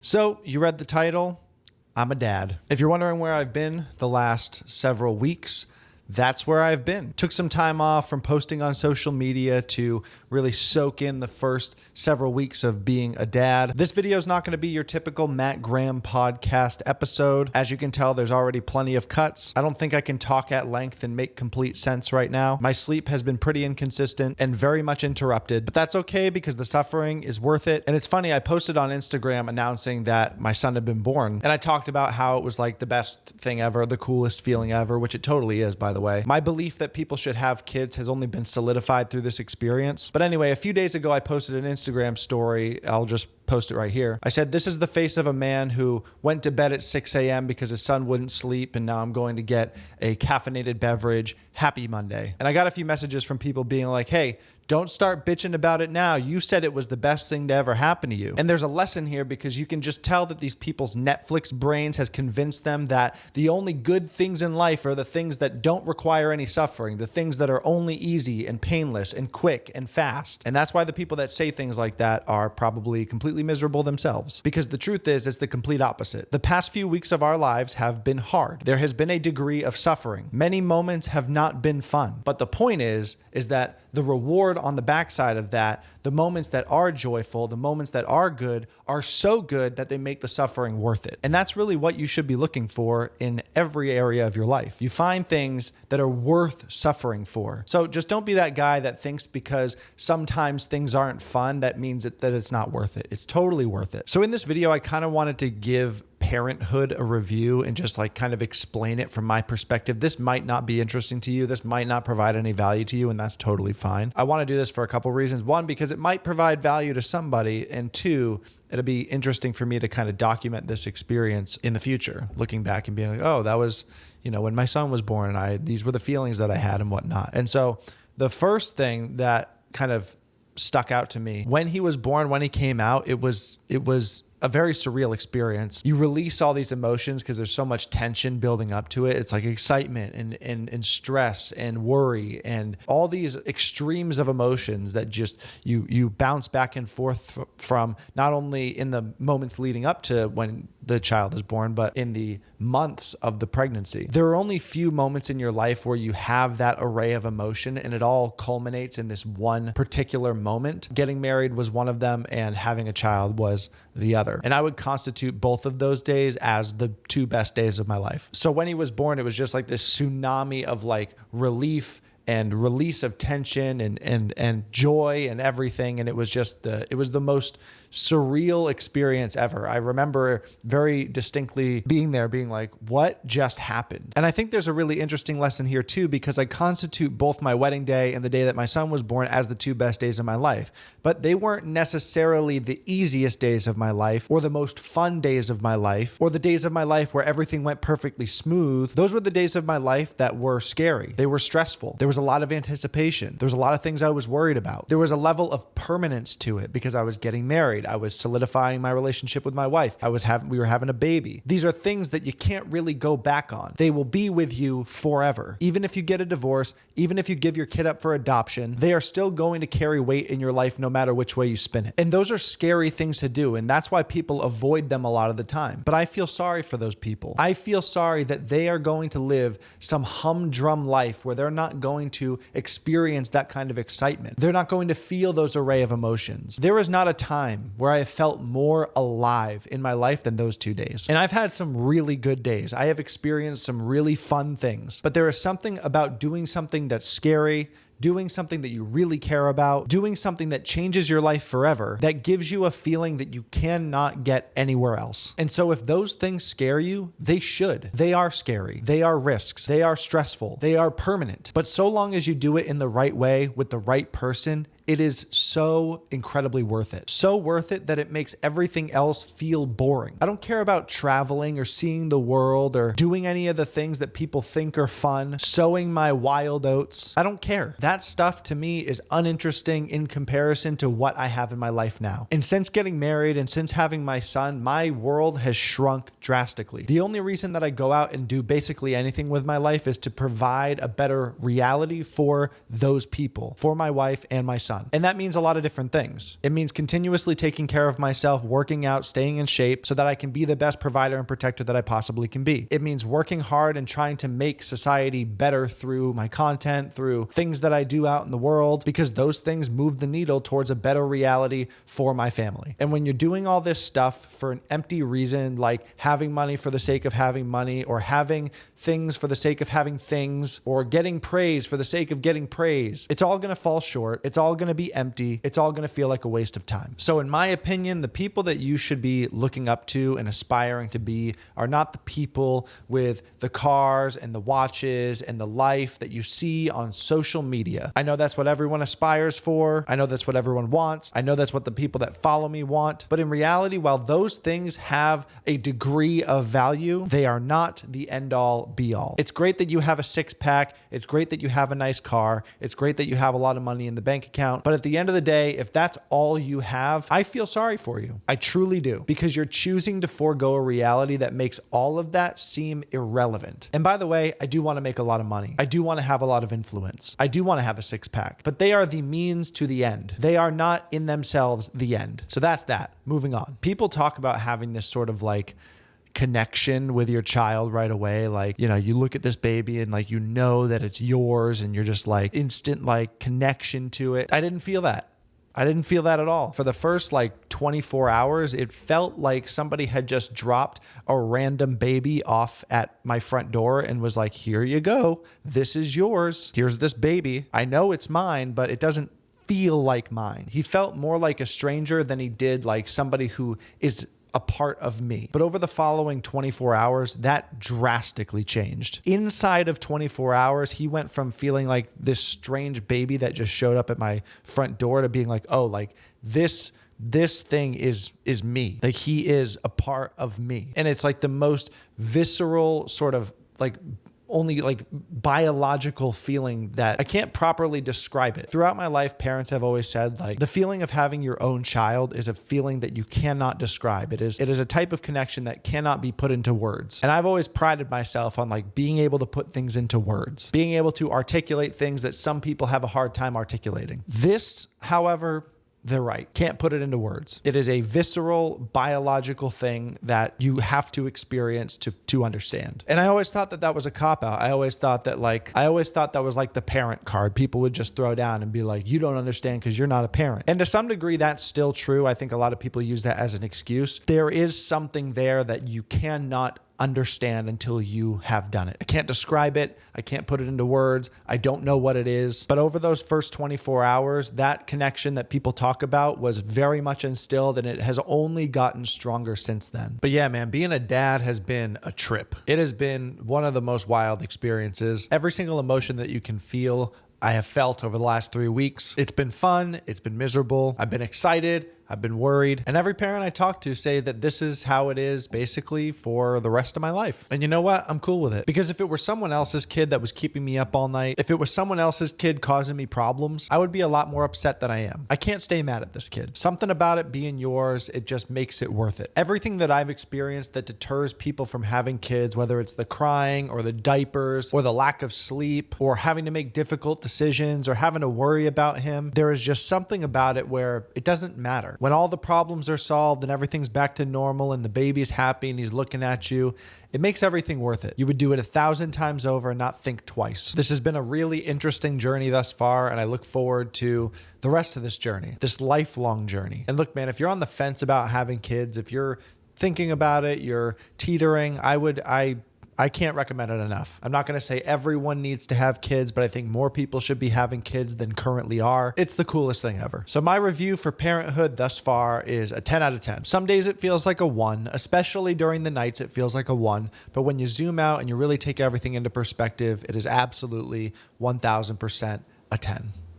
So you read the title, I'm a dad. If you're wondering where I've been the last several weeks, that's where I've been. Took some time off from posting on social media to really soak in the first several weeks of being a dad. This video is not going to be your typical Matt Graham podcast episode. As you can tell, there's already plenty of cuts. I don't think I can talk at length and make complete sense right now. My sleep has been pretty inconsistent and very much interrupted, but that's okay because the suffering is worth it. And it's funny, I posted on Instagram announcing that my son had been born, and I talked about how it was like the best thing ever, the coolest feeling ever, which it totally is, by the way. My belief that people should have kids has only been solidified through this experience. But anyway, a few days ago, I posted an Instagram story. I'll just post it right here. I said, this is the face of a man who went to bed at 6 a.m. because his son wouldn't sleep, and now I'm going to get a caffeinated beverage. Happy Monday. And I got a few messages from people being like, hey, don't start bitching about it now. You said it was the best thing to ever happen to you. And there's a lesson here because you can just tell that these people's Netflix brains has convinced them that the only good things in life are the things that don't require any suffering, the things that are only easy and painless and quick and fast. And that's why the people that say things like that are probably completely miserable themselves. Because the truth is, it's the complete opposite. The past few weeks of our lives have been hard. There has been a degree of suffering. Many moments have not been fun. But the point is that the reward on the backside of that, the moments that are joyful, the moments that are good, are so good that they make the suffering worth it. And that's really what you should be looking for in every area of your life. You find things that are worth suffering for. So just don't be that guy that thinks because sometimes things aren't fun, that means that it's not worth it. It's totally worth it. So in this video, I kind of wanted to give parenthood a review and just like kind of explain it from my perspective. This might not be interesting to you. This might not provide any value to you, and that's totally fine. I want to do this for a couple reasons. One, because it might provide value to somebody, and two, it'll be interesting for me to kind of document this experience in the future, looking back and being like, oh, that was, when my son was born and these were the feelings that I had and whatnot. And so the first thing that kind of stuck out to me when he was born, when he came out, it was a very surreal experience. You release all these emotions because there's so much tension building up to it. It's like excitement and stress and worry and all these extremes of emotions that just you bounce back and forth from, not only in the moments leading up to when the child is born, but in the months of the pregnancy. There are only few moments in your life where you have that array of emotion and it all culminates in this one particular moment. Getting married was one of them, and having a child was the other. And I would constitute both of those days as the two best days of my life. So when he was born, it was just like this tsunami of like relief and release of tension and joy and everything. And it was just it was the most surreal experience ever. I remember very distinctly being there, being like, what just happened? And I think there's a really interesting lesson here too, because I constitute both my wedding day and the day that my son was born as the two best days of my life. But they weren't necessarily the easiest days of my life or the most fun days of my life or the days of my life where everything went perfectly smooth. Those were the days of my life that were scary. They were stressful. There was a lot of anticipation. There was a lot of things I was worried about. There was a level of permanence to it because I was getting married. I was solidifying my relationship with my wife. We were having a baby. These are things that you can't really go back on. They will be with you forever. Even if you get a divorce, even if you give your kid up for adoption, they are still going to carry weight in your life no matter which way you spin it. And those are scary things to do. And that's why people avoid them a lot of the time. But I feel sorry for those people. I feel sorry that they are going to live some humdrum life where they're not going to experience that kind of excitement. They're not going to feel those array of emotions. There is not a time where I have felt more alive in my life than those 2 days. And I've had some really good days. I have experienced some really fun things, but there is something about doing something that's scary, doing something that you really care about, doing something that changes your life forever, that gives you a feeling that you cannot get anywhere else. And so if those things scare you, they should. They are scary. They are risks. They are stressful. They are permanent. But so long as you do it in the right way with the right person, it is so incredibly worth it. So worth it that it makes everything else feel boring. I don't care about traveling or seeing the world or doing any of the things that people think are fun, sowing my wild oats. I don't care. That stuff to me is uninteresting in comparison to what I have in my life now. And since getting married and since having my son, my world has shrunk drastically. The only reason that I go out and do basically anything with my life is to provide a better reality for those people, for my wife and my son. sun. And that means a lot of different things. It means continuously taking care of myself, working out, staying in shape so that I can be the best provider and protector that I possibly can be. It means working hard and trying to make society better through my content, through things that I do out in the world, because those things move the needle towards a better reality for my family. And when you're doing all this stuff for an empty reason, like having money for the sake of having money, or having things for the sake of having things, or getting praise for the sake of getting praise, it's all going to fall short. It's all going to be empty. It's all going to feel like a waste of time. So in my opinion, the people that you should be looking up to and aspiring to be are not the people with the cars and the watches and the life that you see on social media. I know that's what everyone aspires for. I know that's what everyone wants. I know that's what the people that follow me want. But in reality, while those things have a degree of value, they are not the end all be all. It's great that you have a six pack. It's great that you have a nice car. It's great that you have a lot of money in the bank account. But at the end of the day, if that's all you have, I feel sorry for you. I truly do, because you're choosing to forego a reality that makes all of that seem irrelevant. And by the way, I do want to make a lot of money. I do want to have a lot of influence. I do want to have a six pack, but they are the means to the end. They are not in themselves the end. So that's that. Moving on. People talk about having this sort of like connection with your child right away. Like, you know, you look at this baby and like, you know that it's yours and you're just like instant like connection to it. I didn't feel that. I didn't feel that at all. For the first like 24 hours, it felt like somebody had just dropped a random baby off at my front door and was like, here you go. This is yours. Here's this baby. I know it's mine, but it doesn't feel like mine. He felt more like a stranger than he did like somebody who is a part of me. But over the following 24 hours, that drastically changed. Inside of 24 hours, he went from feeling like this strange baby that just showed up at my front door to being like, oh, like this thing is me. Like he is a part of me. And it's like the most visceral sort of like only like biological feeling that I can't properly describe it. Throughout my life, parents have always said like the feeling of having your own child is a feeling that you cannot describe. It is a type of connection that cannot be put into words. And I've always prided myself on like being able to put things into words, being able to articulate things that some people have a hard time articulating. This, however, they're right. Can't put it into words. It is a visceral, biological thing that you have to experience to understand. And I always thought that was a cop-out. I always thought that was like the parent card. People would just throw down and be like, you don't understand because you're not a parent. And to some degree, that's still true. I think a lot of people use that as an excuse. There is something there that you cannot understand until you have done it. I can't describe it. I can't put it into words. I don't know what it is. But over those first 24 hours, that connection that people talk about was very much instilled, and it has only gotten stronger since then. But yeah, man, being a dad has been a trip. It has been one of the most wild experiences. Every single emotion that you can feel, I have felt over the last 3 weeks. It's been fun. It's been miserable. I've been excited. I've been worried. And every parent I talk to say that this is how it is basically for the rest of my life. And you know what? I'm cool with it. Because if it were someone else's kid that was keeping me up all night, if it was someone else's kid causing me problems, I would be a lot more upset than I am. I can't stay mad at this kid. Something about it being yours, it just makes it worth it. Everything that I've experienced that deters people from having kids, whether it's the crying or the diapers or the lack of sleep or having to make difficult decisions or having to worry about him, there is just something about it where it doesn't matter. When all the problems are solved and everything's back to normal and the baby's happy and he's looking at you, it makes everything worth it. You would do it 1,000 times over and not think twice. This has been a really interesting journey thus far, and I look forward to the rest of this journey, this lifelong journey. And look, man, if you're on the fence about having kids, if you're thinking about it, you're teetering, I can't recommend it enough. I'm not going to say everyone needs to have kids, but I think more people should be having kids than currently are. It's the coolest thing ever. So my review for parenthood thus far is a 10 out of 10. Some days it feels like a 1, especially during the nights it feels like a 1. But when you zoom out and you really take everything into perspective, it is absolutely 1,000% a 10.